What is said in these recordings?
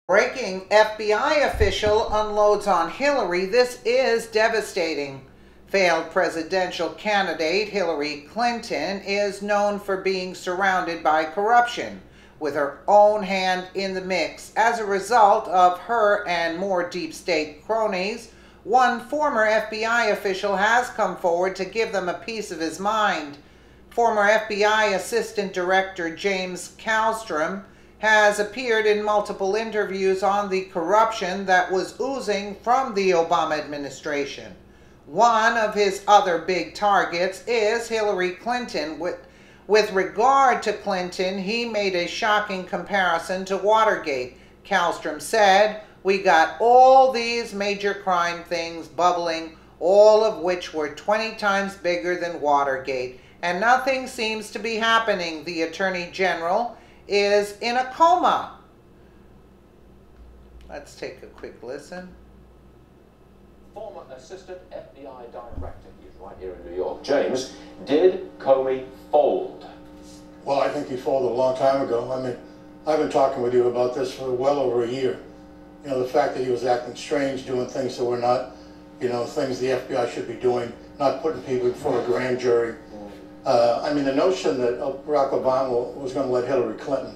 Breaking: FBI official unloads on Hillary. This is devastating. Failed presidential candidate Hillary Clinton is known for being surrounded by corruption, with her own hand in the mix. As a result of her and more deep state cronies, one former FBI official has come forward to give them a piece of his mind. Former FBI Assistant Director James Kallstrom has appeared in multiple interviews on the corruption that was oozing from the Obama administration. One of his other big targets is Hillary Clinton. With regard to Clinton, he made a shocking comparison to Watergate. Kallstrom said, "We got all these major crime things bubbling, all of which were 20 times bigger than Watergate, and nothing seems to be happening. The Attorney General is in a coma." Let's take a quick listen. Former Assistant FBI Director, he's right here in New York. James, did Comey fold? Well, I think he folded a long time ago. I mean, I've been talking with you about this for well over a year. You know, the fact that he was acting strange, doing things that were not, you know, things the FBI should be doing, not putting people before a grand jury. I mean, the notion that Barack Obama was going to let Hillary Clinton,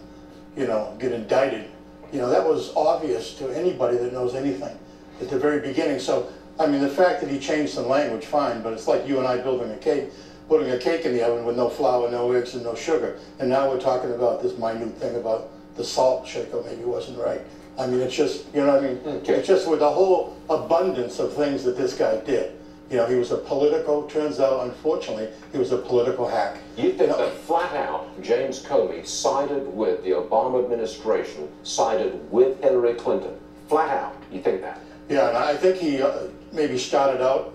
you know, get indicted, you know, that was obvious to anybody that knows anything at the very beginning. So, I mean, the fact that he changed some language, fine, but it's like you and I building a cake, putting a cake in the oven with no flour, no eggs, and no sugar. And now we're talking about this minute thing about the salt shaker maybe wasn't right. I mean, it's just, you know what I mean? Okay. It's just with the whole abundance of things that this guy did. You know, he was a political, turns out, unfortunately, he was a political hack. You think that flat out James Comey sided with the Obama administration, sided with Hillary Clinton? Flat out, you think that? Yeah, and I think he maybe started out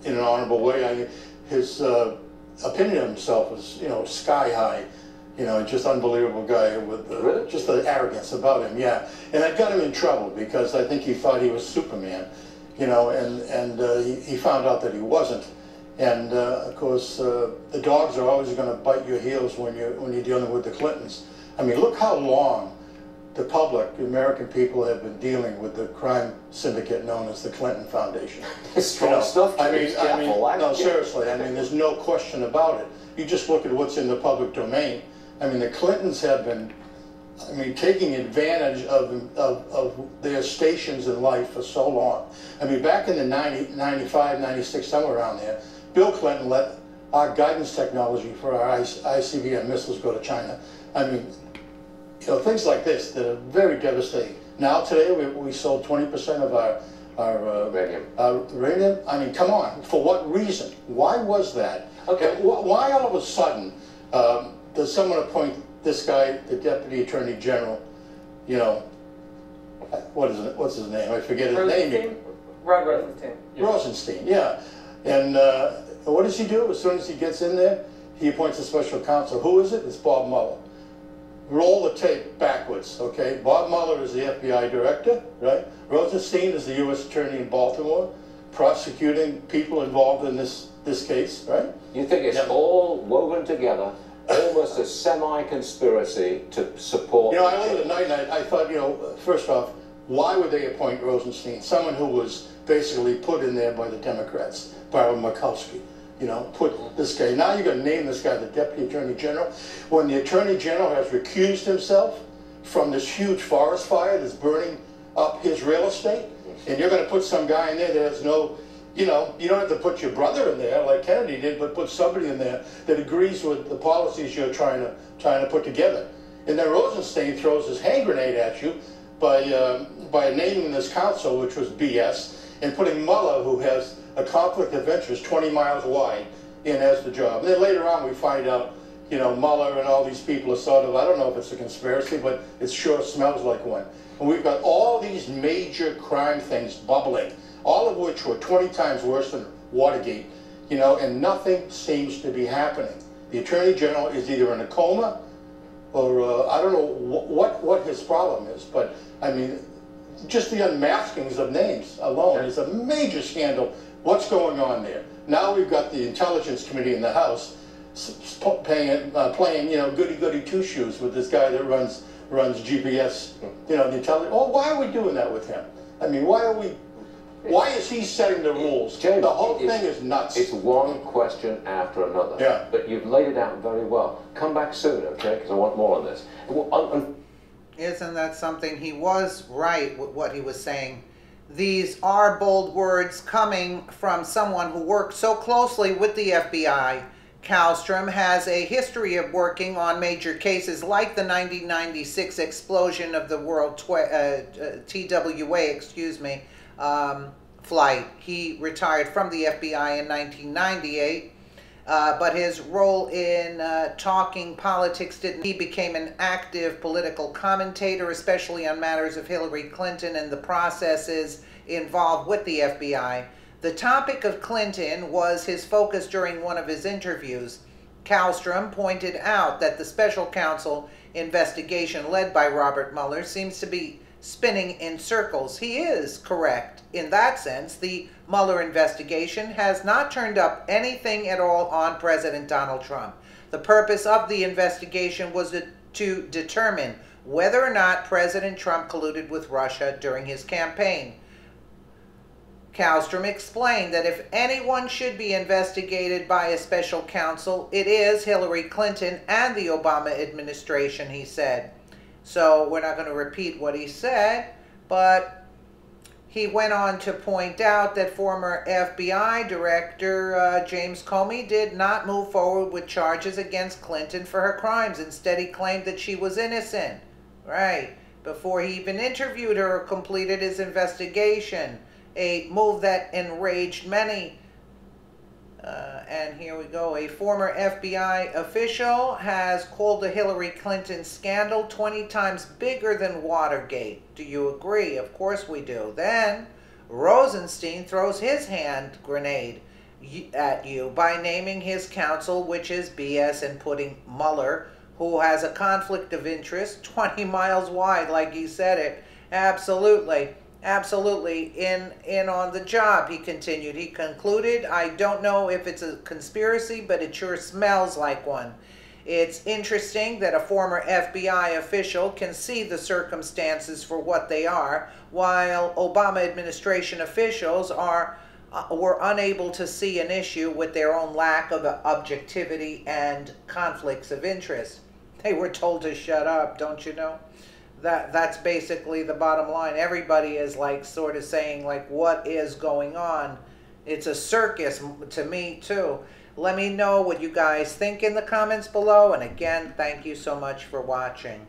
in an honorable way. I mean, his opinion of himself was, you know, sky high. You know, just unbelievable guy with really? Just the arrogance about him, yeah. And that got him in trouble because I think he thought he was Superman. You know, and he found out that he wasn't, and of course the dogs are always going to bite your heels when you're dealing with the Clintons. I mean, look how long the public, the American people, have been dealing with the crime syndicate known as the Clinton Foundation. Strong you know, stuff. I mean, no, seriously. I mean, there's no question about it. You just look at what's in the public domain. I mean, the Clintons have been, I mean, taking advantage of their stations in life for so long. I mean, back in the 95, 96, somewhere around there, Bill Clinton let our guidance technology for our ICBM missiles go to China. I mean, you know, things like this that are very devastating. Now, today, we sold 20% of our uranium. I mean, come on, for what reason? Why was that? Okay. Why all of a sudden does someone appoint this guy, the Deputy Attorney General, you know, what's his name? I forget his name. Rod Rosenstein. Rosenstein, yeah. And what does he do? As soon as he gets in there, he appoints a special counsel. Who is it? It's Bob Mueller. Roll the tape backwards, okay? Bob Mueller is the FBI director, right? Rosenstein is the U.S. Attorney in Baltimore, prosecuting people involved in this case, right? You think it's all woven together? Almost a semi-conspiracy to support... You know, I laid at night and I thought, you know, first off, why would they appoint Rosenstein? Someone who was basically put in there by the Democrats, Barbara Mikulski. You know, put this guy. Now you're going to name this guy the Deputy Attorney General. When the Attorney General has recused himself from this huge forest fire that's burning up his real estate, and you're going to put some guy in there that has no... You know, you don't have to put your brother in there like Kennedy did, but put somebody in there that agrees with the policies you're trying to put together. And then Rosenstein throws his hand grenade at you by naming this counsel, which was BS, and putting Mueller, who has a conflict of interest 20 miles wide, in as the job. And then later on we find out, you know, Mueller and all these people are sort of, I don't know if it's a conspiracy, but it sure smells like one. And we've got all these major crime things bubbling, all of which were 20 times worse than Watergate, you know, and nothing seems to be happening. The Attorney General is either in a coma or I don't know what his problem is, but I mean, just the unmaskings of names alone is a major scandal. What's going on there? Now we've got the Intelligence Committee in the House playing, you know, goody-goody two-shoes with this guy that runs runs GPS, you know, the intelligence. Oh, why are we doing that with him? I mean, why is he setting the rules? James, the whole thing is nuts. It's one question after another. Yeah. But you've laid it out very well. Come back soon, okay? Because I want more on this. Isn't that something? He was right with what he was saying. These are bold words coming from someone who worked so closely with the FBI. Kallstrom has a history of working on major cases like the 1996 explosion of the World TWA, flight. He retired from the FBI in 1998. But his role in talking politics didn't. He became an active political commentator, especially on matters of Hillary Clinton and the processes involved with the FBI. The topic of Clinton was his focus during one of his interviews. Kallstrom pointed out that the special counsel investigation led by Robert Mueller seems to be spinning in circles. He is correct in that sense. The Mueller investigation has not turned up anything at all on President Donald Trump. The purpose of the investigation was to determine whether or not President Trump colluded with Russia during his campaign. Kallstrom explained that if anyone should be investigated by a special counsel, it is Hillary Clinton and the Obama administration, he said. So we're not going to repeat what he said, but he went on to point out that former FBI Director James Comey did not move forward with charges against Clinton for her crimes. Instead, he claimed that she was innocent. Right. Before he even interviewed her or completed his investigation. A move that enraged many. And here we go. A former FBI official has called the Hillary Clinton scandal 20 times bigger than Watergate. Do you agree? Of course we do. Then Rosenstein throws his hand grenade at you by naming his counsel, which is BS, and putting Mueller, who has a conflict of interest 20 miles wide, like he said it. Absolutely. Absolutely in on the job, he continued. He concluded, I don't know if it's a conspiracy, but it sure smells like one. It's interesting that a former FBI official can see the circumstances for what they are, while Obama administration officials were unable to see an issue with their own lack of objectivity and conflicts of interest. They were told to shut up, don't you know? That's basically the bottom line. Everybody is like sort of saying like, what is going on? It's a circus to me too. Let me know what you guys think in the comments below. And again, thank you so much for watching.